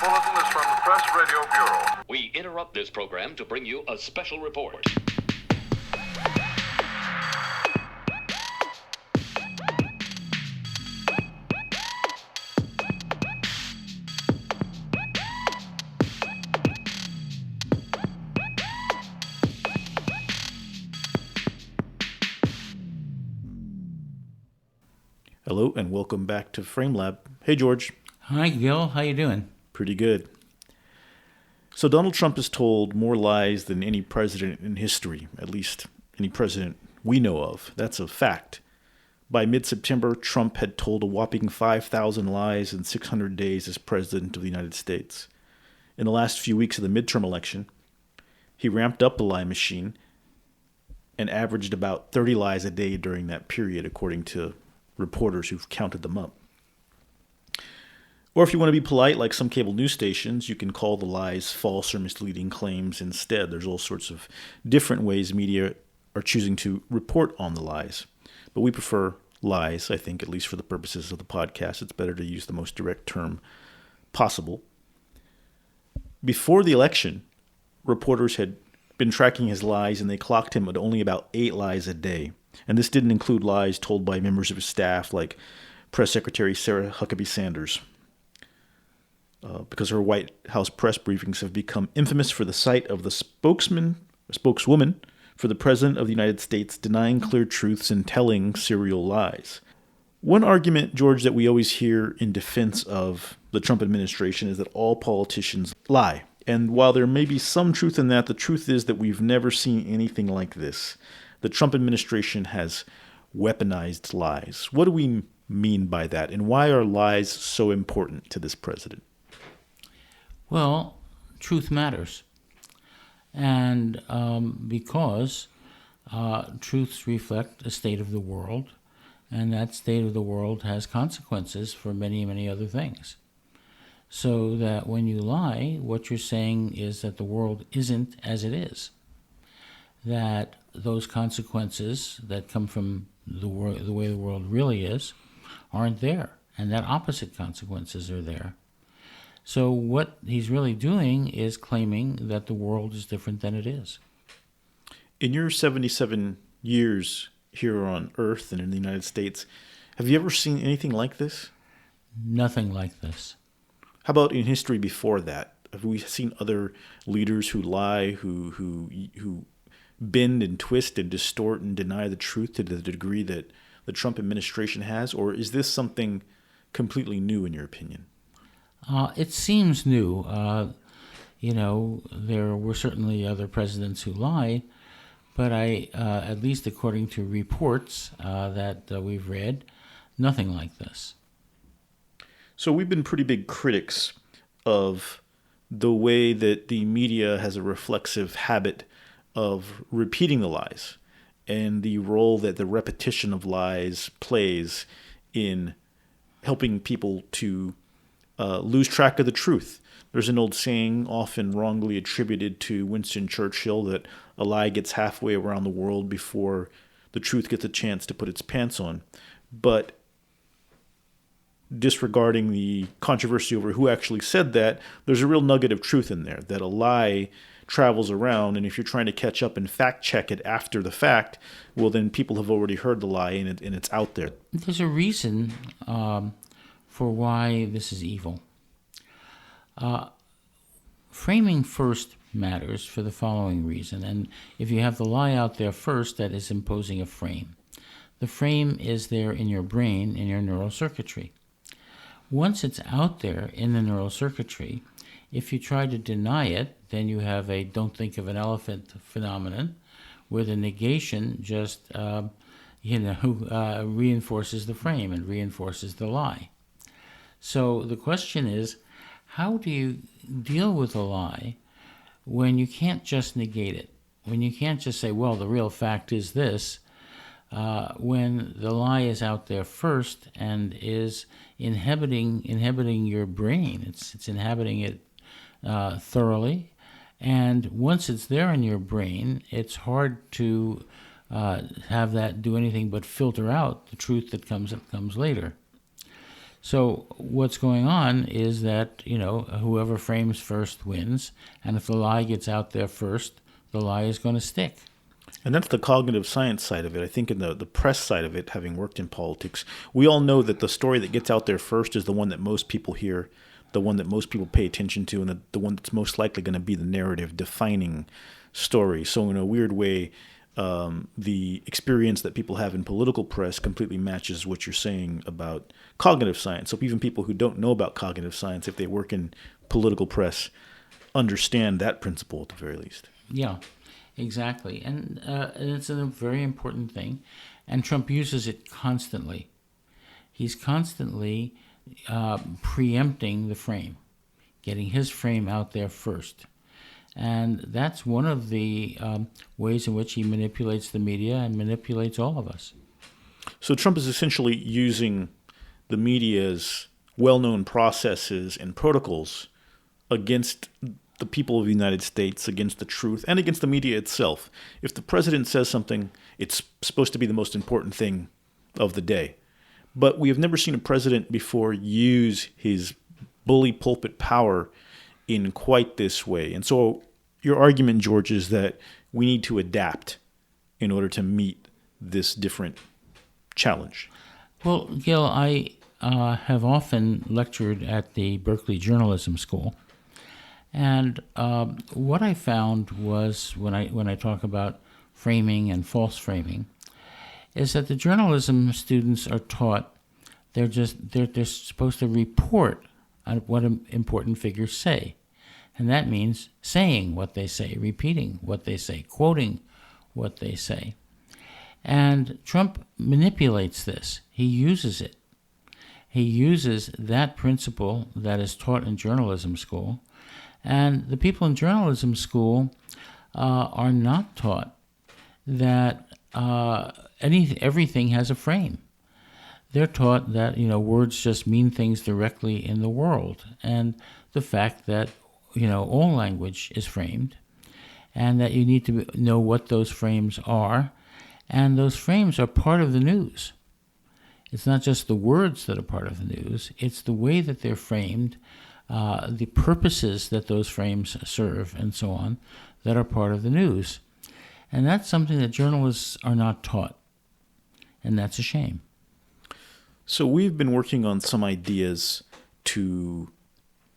bulletin is from the Press Radio Bureau. We interrupt this program to bring you a special report. Hello and welcome back to Frame Lab. Hey George. Hi Gil, how you doing? Pretty good. So Donald Trump has told more lies than any president in history, at least any president we know of. That's a fact. By mid-September, Trump had told a whopping 5,000 lies in 600 days as president of the United States. In the last few weeks of the midterm election, he ramped up the lie machine and averaged about 30 lies a day during that period, according to reporters who've counted them up. Or if you want to be polite, like some cable news stations, you can call the lies false or misleading claims instead. There's all sorts of different ways media are choosing to report on the lies. But we prefer lies, I think, at least for the purposes of the podcast. It's better to use the most direct term possible. Before the election, reporters had been tracking his lies, and they clocked him at only about 8 lies a day. And this didn't include lies told by members of his staff, like Press Secretary Sarah Huckabee Sanders, because her White House press briefings have become infamous for the sight of the spokeswoman for the President of the United States denying clear truths and telling serial lies. One argument, George, that we always hear in defense of the Trump administration is that all politicians lie. And while there may be some truth in that, the truth is that we've never seen anything like this. The Trump administration has weaponized lies. What do we mean by that, and why are lies so important to this president? Well, truth matters. And because truths reflect a state of the world, and that state of the world has consequences for many, many other things. So that when you lie, what you're saying is that the world isn't as it is. That those consequences that come from the way the world really is aren't there, and that opposite consequences are there. So what he's really doing is claiming that the world is different than it is. In your 77 years here on Earth and in the United States, have you ever seen anything like this? Nothing like this. How about in history before that? Have we seen other leaders who lie, who bend and twist and distort and deny the truth to the degree that the Trump administration has? Or is this something completely new in your opinion? It seems new. There were certainly other presidents who lied, but at least according to reports that we've read, nothing like this. So we've been pretty big critics of the way that the media has a reflexive habit of repeating the lies and the role that the repetition of lies plays in helping people to lose track of the truth. There's an old saying, often wrongly attributed to Winston Churchill, that a lie gets halfway around the world before the truth gets a chance to put its pants on. But disregarding the controversy over who actually said that, there's a real nugget of truth in there, that a lie travels around, and if you're trying to catch up and fact check it after the fact, well, then people have already heard the lie and it's out there. There's a reason for why this is evil. Framing first matters for the following reason, and if you have the lie out there first, that is imposing a frame. The frame is there in your brain, in your neural circuitry. Once it's out there in the neural circuitry, if you try to deny it, then you have a don't think of an elephant phenomenon, where the negation just reinforces the frame and reinforces the lie. So the question is, how do you deal with a lie when you can't just negate it? When you can't just say, well, the real fact is this, when the lie is out there first and is inhabiting your brain. It's inhabiting it thoroughly, and once it's there in your brain, it's hard to have that do anything but filter out the truth that comes later. So what's going on is that, whoever frames first wins, and if the lie gets out there first, the lie is going to stick. And that's the cognitive science side of it. I think in the press side of it, having worked in politics, we all know that the story that gets out there first is the one that most people hear, the one that most people pay attention to, and the one that's most likely going to be the narrative defining story. So in a weird way, the experience that people have in political press completely matches what you're saying about cognitive science. So even people who don't know about cognitive science, if they work in political press, understand that principle at the very least. Yeah, exactly. And it's a very important thing. And Trump uses it constantly. He's constantly preempting the frame, getting his frame out there first. And that's one of the ways in which he manipulates the media and manipulates all of us. So Trump is essentially using the media's well-known processes and protocols against the people of the United States, against the truth, and against the media itself. If the president says something, it's supposed to be the most important thing of the day. But we have never seen a president before use his bully pulpit power in quite this way. And so your argument, George, is that we need to adapt in order to meet this different challenge. Well, Gil, I have often lectured at the Berkeley Journalism School. And what I found was, when I talk about framing and false framing, is that the journalism students are taught they're supposed to report on what important figures say. And that means saying what they say, repeating what they say, quoting what they say. And Trump manipulates this. He uses it. He uses that principle that is taught in journalism school. And the people in journalism school are not taught that everything has a frame. They're taught that, words just mean things directly in the world. And the fact that all language is framed, and that you need to know what those frames are, and those frames are part of the news. It's not just the words that are part of the news, it's the way that they're framed, the purposes that those frames serve, and so on, that are part of the news. And that's something that journalists are not taught, and that's a shame. So we've been working on some ideas to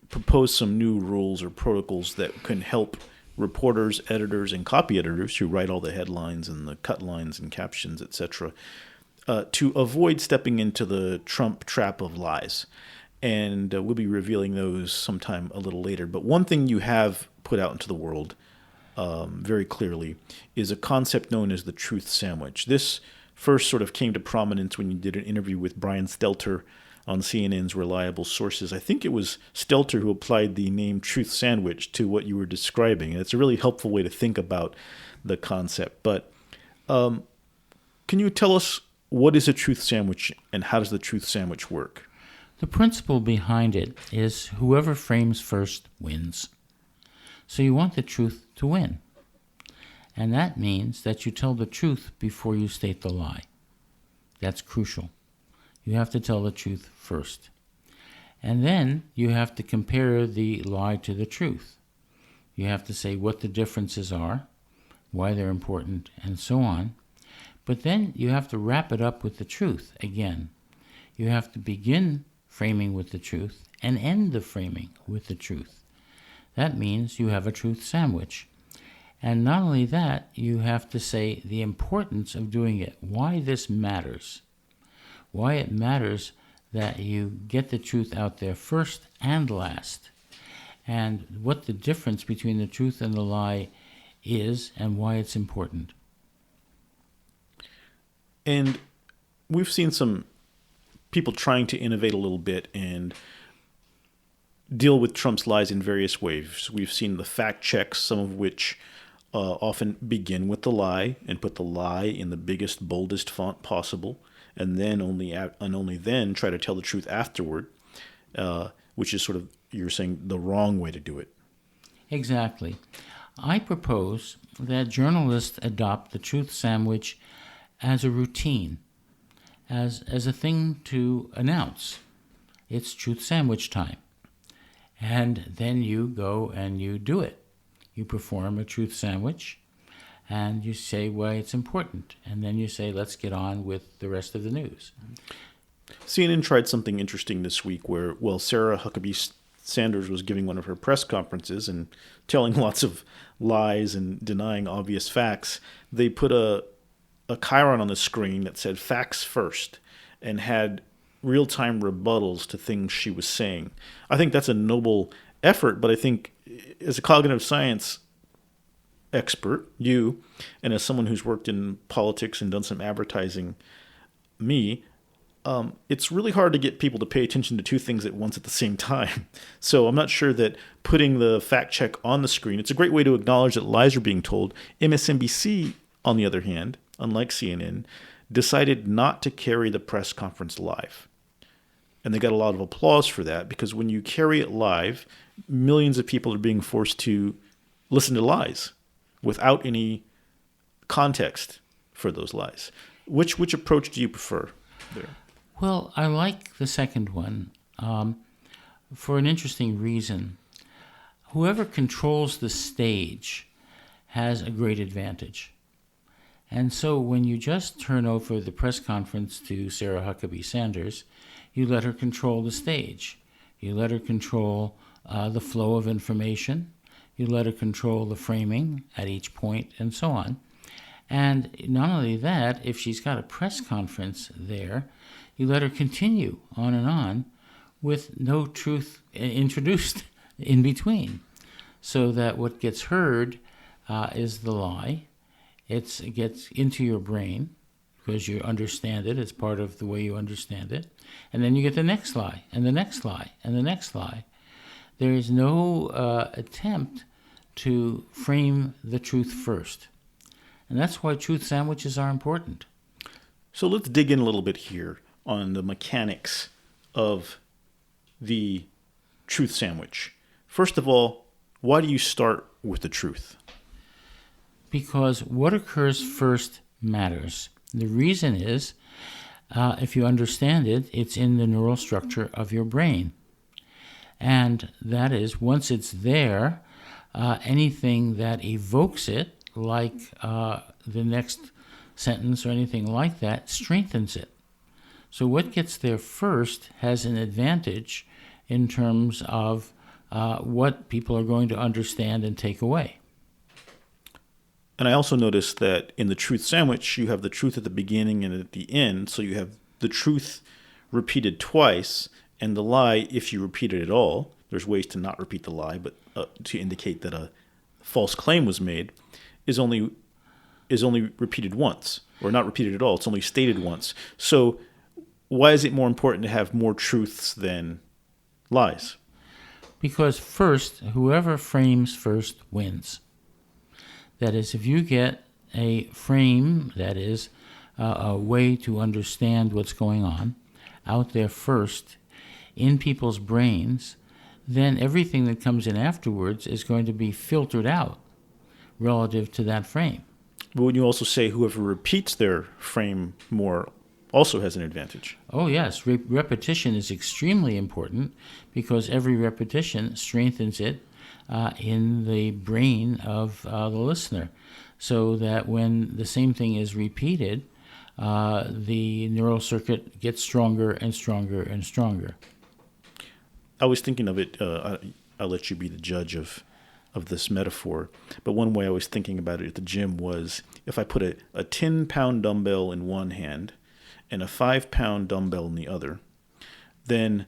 propose some new rules or protocols that can help reporters, editors, and copy editors who write all the headlines and the cut lines and captions, etc., to avoid stepping into the Trump trap of lies. And we'll be revealing those sometime a little later. But one thing you have put out into the world very clearly is a concept known as the truth sandwich. This first sort of came to prominence when you did an interview with Brian Stelter on CNN's Reliable Sources. I think it was Stelter who applied the name truth sandwich to what you were describing. And it's a really helpful way to think about the concept. But can you tell us what is a truth sandwich and how does the truth sandwich work? The principle behind it is whoever frames first wins. So you want the truth to win. And that means that you tell the truth before you state the lie. That's crucial. You have to tell the truth first. And then you have to compare the lie to the truth. You have to say what the differences are, why they're important, and so on. But then you have to wrap it up with the truth again. You have to begin framing with the truth and end the framing with the truth. That means you have a truth sandwich. And not only that, you have to say the importance of doing it, why this matters, why it matters that you get the truth out there first and last, and what the difference between the truth and the lie is and why it's important. And we've seen some people trying to innovate a little bit and deal with Trump's lies in various ways. We've seen the fact checks, some of which often begin with the lie and put the lie in the biggest, boldest font possible, and then only then try to tell the truth afterward, which is sort of, you're saying, the wrong way to do it. Exactly. I propose that journalists adopt the truth sandwich as a routine, as a thing to announce. it's truth sandwich time. And then you go and you do it. You perform a truth sandwich, and you say why it's important. And then you say, let's get on with the rest of the news. CNN tried something interesting this week where, Sarah Huckabee Sanders was giving one of her press conferences and telling lots of lies and denying obvious facts. They put a chyron on the screen that said facts first and had real-time rebuttals to things she was saying. I think that's a noble effort, but I think as a cognitive science expert, you, and as someone who's worked in politics and done some advertising, me, it's really hard to get people to pay attention to two things at once at the same time. So I'm not sure that putting the fact check on the screen, it's a great way to acknowledge that lies are being told. MSNBC, on the other hand, unlike CNN, decided not to carry the press conference live. And they got a lot of applause for that, because when you carry it live, millions of people are being forced to listen to lies without any context for those lies. Which approach do you prefer there? Well, I like the second one for an interesting reason. Whoever controls the stage has a great advantage. And so when you just turn over the press conference to Sarah Huckabee Sanders, you let her control the stage. You let her control the flow of information. You let her control the framing at each point, and so on. And not only that, if she's got a press conference there, you let her continue on and on with no truth introduced in between. So that what gets heard is the lie. It gets into your brain because you understand it. It's part of the way you understand it. And then you get the next lie, and the next lie, and the next lie. There is no attempt to frame the truth first. And that's why truth sandwiches are important. So let's dig in a little bit here on the mechanics of the truth sandwich. First of all, why do you start with the truth? Because what occurs first matters. The reason is, if you understand it, it's in the neural structure of your brain. And that is, once it's there, anything that evokes it, like the next sentence or anything like that, strengthens it. So what gets there first has an advantage in terms of what people are going to understand and take away. And I also noticed that in the truth sandwich, you have the truth at the beginning and at the end. So you have the truth repeated twice, and the lie, if you repeat it at all. There's ways to not repeat the lie, but to indicate that a false claim was made, is only repeated once, or not repeated at all. It's only stated once. So why is it more important to have more truths than lies? Because first, whoever frames first wins. That is, if you get a frame, that is, a way to understand what's going on, out there first in people's brains, then everything that comes in afterwards is going to be filtered out relative to that frame. But wouldn't you also say whoever repeats their frame more also has an advantage? Oh, yes. Repetition is extremely important because every repetition strengthens it in the brain of the listener, so that when the same thing is repeated, the neural circuit gets stronger and stronger and stronger. I was thinking of it, I'll let you be the judge of this metaphor, but one way I was thinking about it at the gym was if I put a 10-pound dumbbell in one hand and a 5-pound dumbbell in the other, then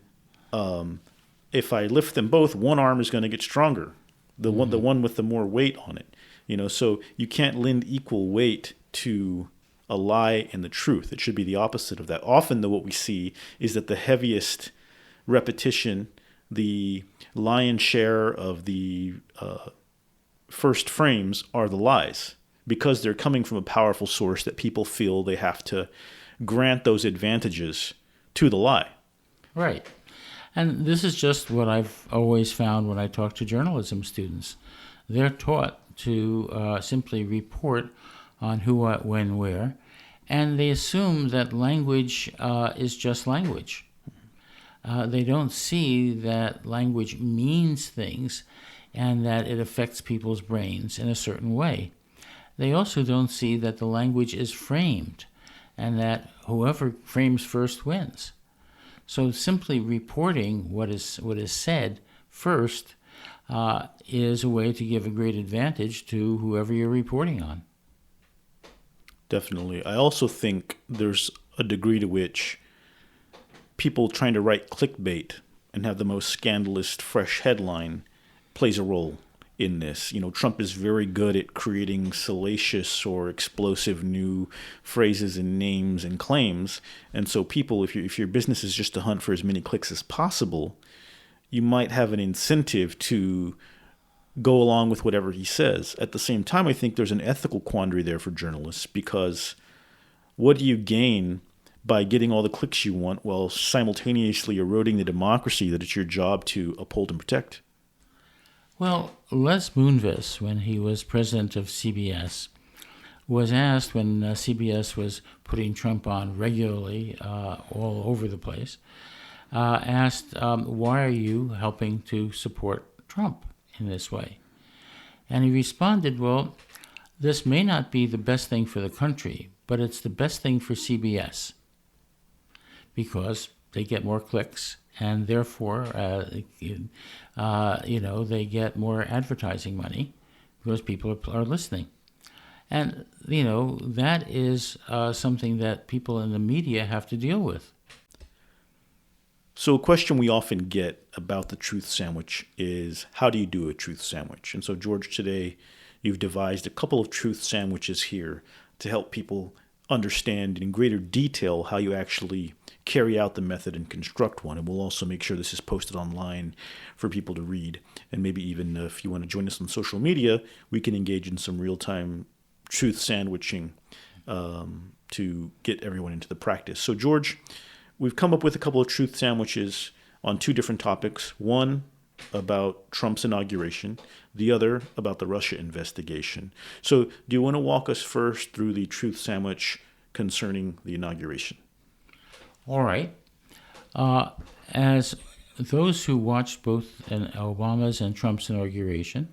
if I lift them both, one arm is going to get stronger, the one with the more weight on it. So you can't lend equal weight to a lie and the truth. It should be the opposite of that. Often, though, what we see is that the heaviest repetition, the lion's share of the first frames are the lies, because they're coming from a powerful source that people feel they have to grant those advantages to the lie. Right. And this is just what I've always found when I talk to journalism students. They're taught to simply report on who, what, when, where, and they assume that language is just language. They don't see that language means things and that it affects people's brains in a certain way. They also don't see that the language is framed and that whoever frames first wins. So simply reporting what is said first is a way to give a great advantage to whoever you're reporting on. Definitely. I also think there's a degree to which people trying to write clickbait and have the most scandalous, fresh headline plays a role in this. Trump is very good at creating salacious or explosive new phrases and names and claims. And so people, if your business is just to hunt for as many clicks as possible, you might have an incentive to go along with whatever he says. At the same time, I think there's an ethical quandary there for journalists, because what do you gain by getting all the clicks you want while simultaneously eroding the democracy that it's your job to uphold and protect? Well, Les Moonves, when he was president of CBS, was asked when CBS was putting Trump on regularly all over the place, asked, why are you helping to support Trump in this way? And he responded, well, this may not be the best thing for the country, but it's the best thing for CBS because they get more clicks and therefore, they get more advertising money because people are listening. And, that is something that people in the media have to deal with. So a question we often get about the truth sandwich is, how do you do a truth sandwich? And so, George, today you've devised a couple of truth sandwiches here to help people understand in greater detail how you actually carry out the method and construct one. And we'll also make sure this is posted online for people to read. And maybe even if you want to join us on social media, we can engage in some real-time truth sandwiching to get everyone into the practice. So, George, we've come up with a couple of truth sandwiches on two different topics. One about Trump's inauguration, the other about the Russia investigation. So do you want to walk us first through the truth sandwich concerning the inauguration? All right. As those who watched both Obama's and Trump's inauguration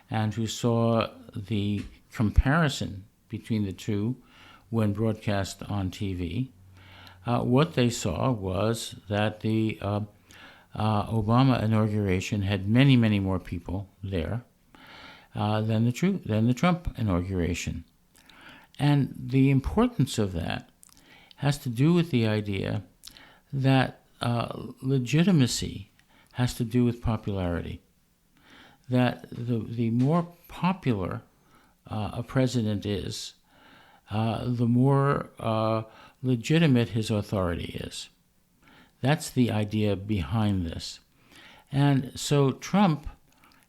and who saw the comparison between the two when broadcast on TV, what they saw was that the Obama inauguration had many, many more people there than the Trump inauguration. And the importance of that has to do with the idea that legitimacy has to do with popularity. That the more popular a president is, the more legitimate his authority is. That's the idea behind this. And so Trump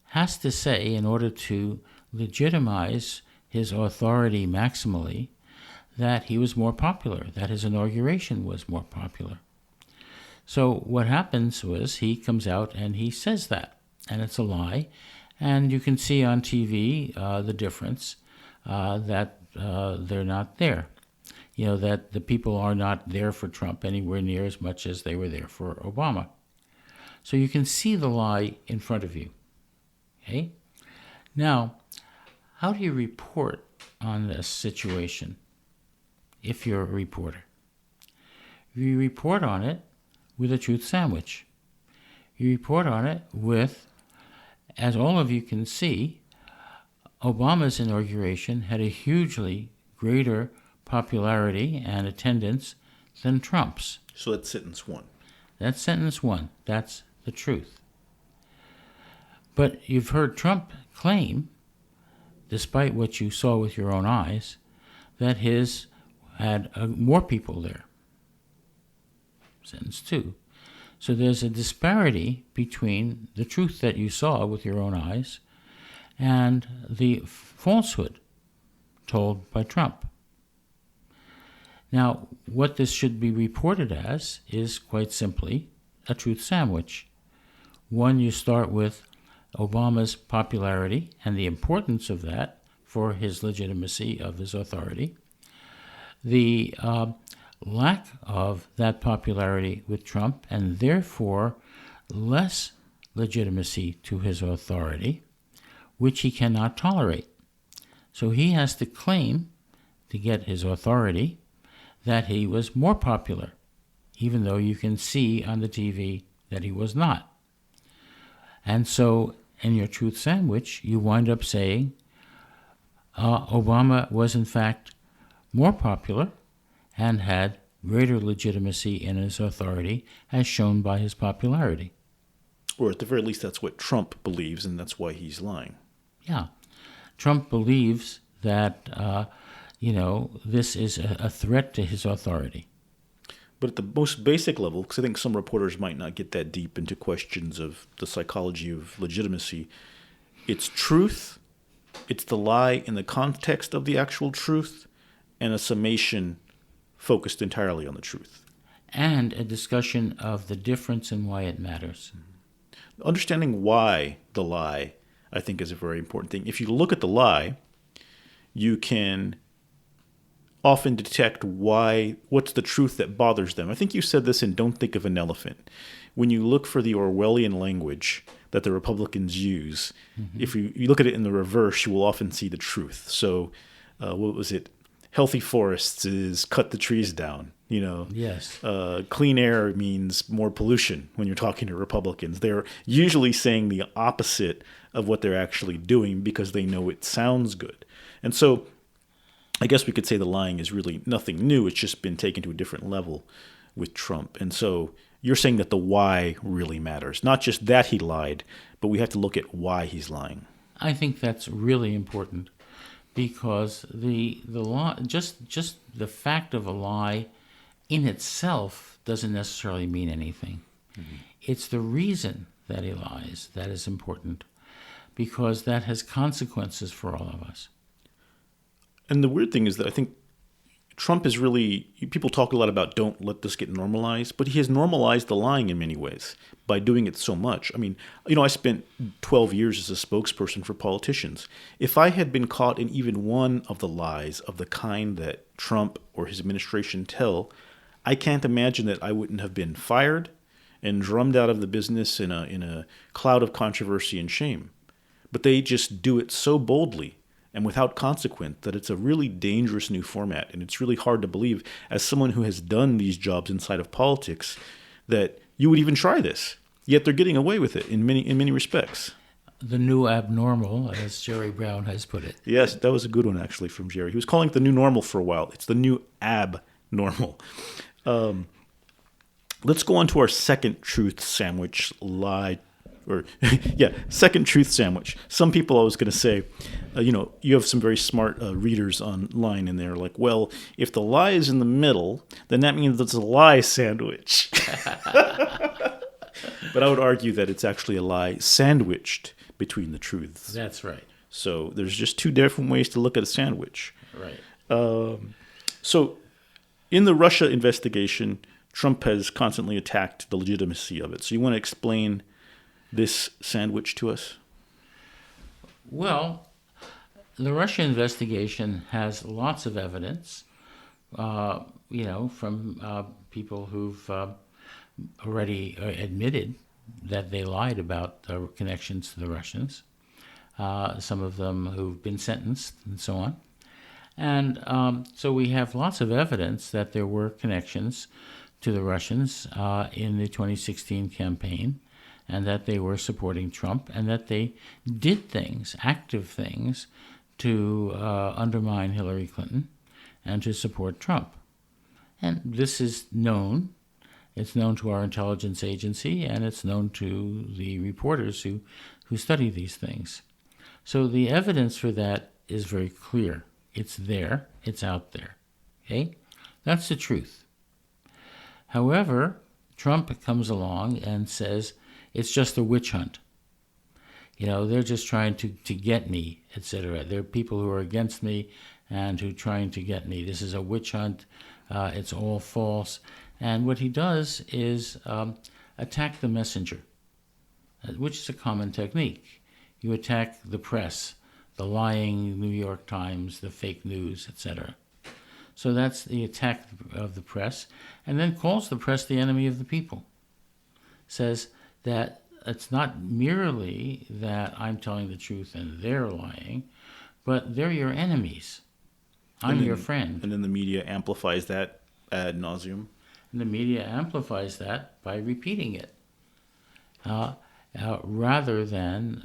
has to say, in order to legitimize his authority maximally, that he was more popular, that his inauguration was more popular. So what happens was he comes out and he says that, and it's a lie. And you can see on TV the difference, that they're not there. That the people are not there for Trump anywhere near as much as they were there for Obama. So you can see the lie in front of you. Okay? Now, how do you report on this situation if you're a reporter? You report on it with a truth sandwich. You report on it with, as all of you can see, Obama's inauguration had a hugely greater popularity and attendance than Trump's. So that's sentence one. That's sentence one. That's the truth. But you've heard Trump claim, despite what you saw with your own eyes, that his had more people there. Sentence two. So there's a disparity between the truth that you saw with your own eyes and the falsehood told by Trump. Now, what this should be reported as is quite simply a truth sandwich. One, you start with Obama's popularity and the importance of that for his legitimacy of his authority. The lack of that popularity with Trump, and therefore less legitimacy to his authority, which he cannot tolerate. So he has to claim, to get his authority, that he was more popular, even though you can see on the TV that he was not. And so in your truth sandwich, you wind up saying Obama was in fact more popular and had greater legitimacy in his authority, as shown by his popularity. Or at the very least, that's what Trump believes, and that's why he's lying. Yeah. Trump believes that, this is a threat to his authority. But at the most basic level, because I think some reporters might not get that deep into questions of the psychology of legitimacy, it's truth, it's the lie in the context of the actual truth, and a summation focused entirely on the truth. And a discussion of the difference and why it matters. Understanding why the lie, I think, is a very important thing. If you look at the lie, you can often detect what's the truth that bothers them. I think you said this in Don't Think of an Elephant. When you look for the Orwellian language that the Republicans use, if you look at it in the reverse, you will often see the truth. So, what was it? Healthy forests is cut the trees down. Yes. Clean air means more pollution when you're talking to Republicans. They're usually saying the opposite of what they're actually doing because they know it sounds good. And so I guess we could say the lying is really nothing new. It's just been taken to a different level with Trump. And so you're saying that the why really matters. Not just that he lied, but we have to look at why he's lying. I think that's really important because the law, just the fact of a lie in itself doesn't necessarily mean anything. Mm-hmm. It's the reason that he lies that is important, because that has consequences for all of us. And the weird thing is that I think Trump is really, people talk a lot about don't let this get normalized, but he has normalized the lying in many ways by doing it so much. I mean, I spent 12 years as a spokesperson for politicians. If I had been caught in even one of the lies of the kind that Trump or his administration tell, I can't imagine that I wouldn't have been fired and drummed out of the business in a cloud of controversy and shame. But they just do it so boldly and without consequence that it's a really dangerous new format. And it's really hard to believe, as someone who has done these jobs inside of politics, that you would even try this. Yet they're getting away with it in many respects. The new abnormal, as Jerry Brown has put it. Yes, that was a good one, actually, from Jerry. He was calling it the new normal for a while. It's the new abnormal. Let's go on to our second truth sandwich second truth sandwich. Some people always going to say, you have some very smart readers online, and they're like, well, if the lie is in the middle, then that means it's a lie sandwich. But I would argue that it's actually a lie sandwiched between the truths. That's right. So there's just two different ways to look at a sandwich. Right. So in the Russia investigation, Trump has constantly attacked the legitimacy of it. So you want to explain this sandwich to us? Well, the Russia investigation has lots of evidence, from people who've already admitted that they lied about their connections to the Russians, some of them who've been sentenced and so on. And so we have lots of evidence that there were connections to the Russians in the 2016 campaign, and that they were supporting Trump, and that they did things, active things, to undermine Hillary Clinton and to support Trump. And this is known. It's known to our intelligence agency, and it's known to the reporters who study these things. So the evidence for that is very clear. It's there. It's out there. Okay? That's the truth. However, Trump comes along and says, it's just a witch hunt. They're just trying to get me, etc. There are people who are against me and who are trying to get me. This is a witch hunt. It's all false. And what he does is attack the messenger, which is a common technique. You attack the press, the lying New York Times, the fake news, etc. So that's the attack of the press, and then calls the press the enemy of the people. Says that it's not merely that I'm telling the truth and they're lying, but they're your enemies. I'm your friend. And then the media amplifies that ad nauseum. And the media amplifies that by repeating it, rather than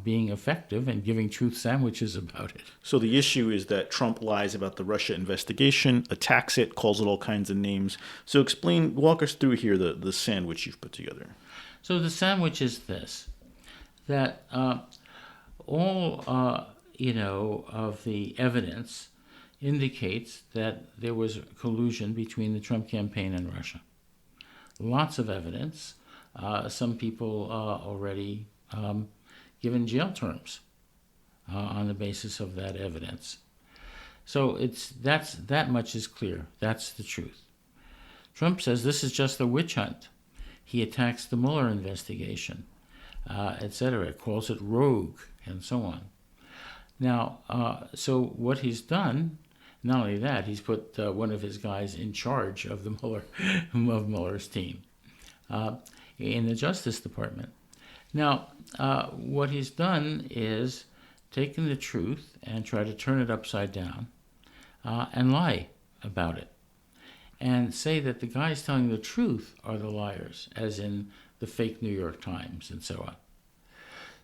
being effective and giving truth sandwiches about it. So the issue is that Trump lies about the Russia investigation, attacks it, calls it all kinds of names. So walk us through here the sandwich you've put together. So the sandwich is this, that all of the evidence indicates that there was collusion between the Trump campaign and Russia. Lots of evidence. Some people already given jail terms on the basis of that evidence. So that much is clear. That's the truth. Trump says this is just a witch hunt. He attacks the Mueller investigation, etc. Calls it rogue, and so on. Now, so what he's done, not only that, he's put one of his guys in charge of Mueller's team in the Justice Department. Now, what he's done is taken the truth and tried to turn it upside down and lie about it, and say that the guys telling the truth are the liars, as in the fake New York Times and so on.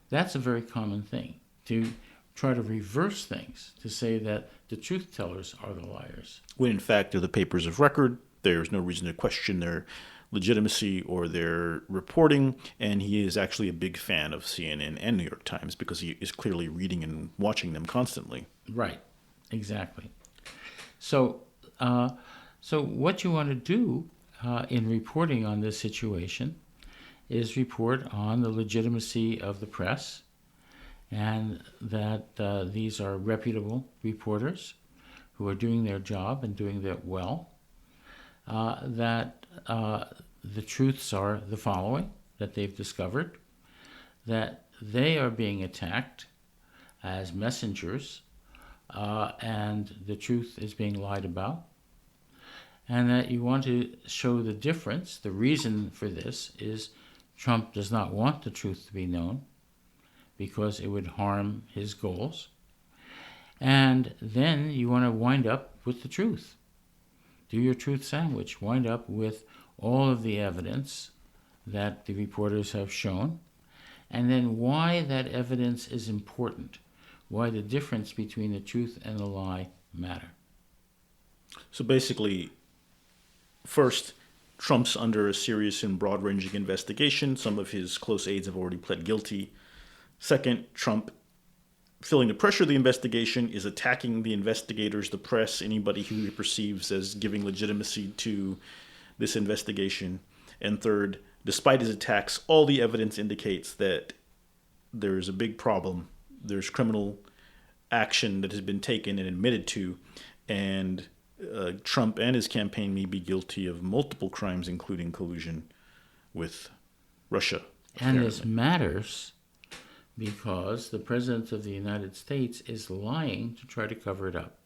That's a very common thing, to try to reverse things, to say that the truth tellers are the liars. When in fact they're the papers of record, there's no reason to question their legitimacy or their reporting, and he is actually a big fan of CNN and New York Times because he is clearly reading and watching them constantly. Right, exactly. So what you want to do in reporting on this situation is report on the legitimacy of the press, and that these are reputable reporters who are doing their job and doing it well, that the truths are the following, that they've discovered, that they are being attacked as messengers, and the truth is being lied about, and that you want to show the difference. The reason for this is Trump does not want the truth to be known because it would harm his goals. And then you want to wind up with the truth. Do your truth sandwich. Wind up with all of the evidence that the reporters have shown, and then why that evidence is important, why the difference between the truth and the lie matter. So basically, first, Trump's under a serious and broad-ranging investigation. Some of his close aides have already pled guilty. Second, Trump, feeling the pressure of the investigation, is attacking the investigators, the press, anybody who he perceives as giving legitimacy to this investigation. And third, despite his attacks, all the evidence indicates that there is a big problem. There's criminal action that has been taken and admitted to, and Trump and his campaign may be guilty of multiple crimes, including collusion with Russia. And this matters because the President of the United States is lying to try to cover it up.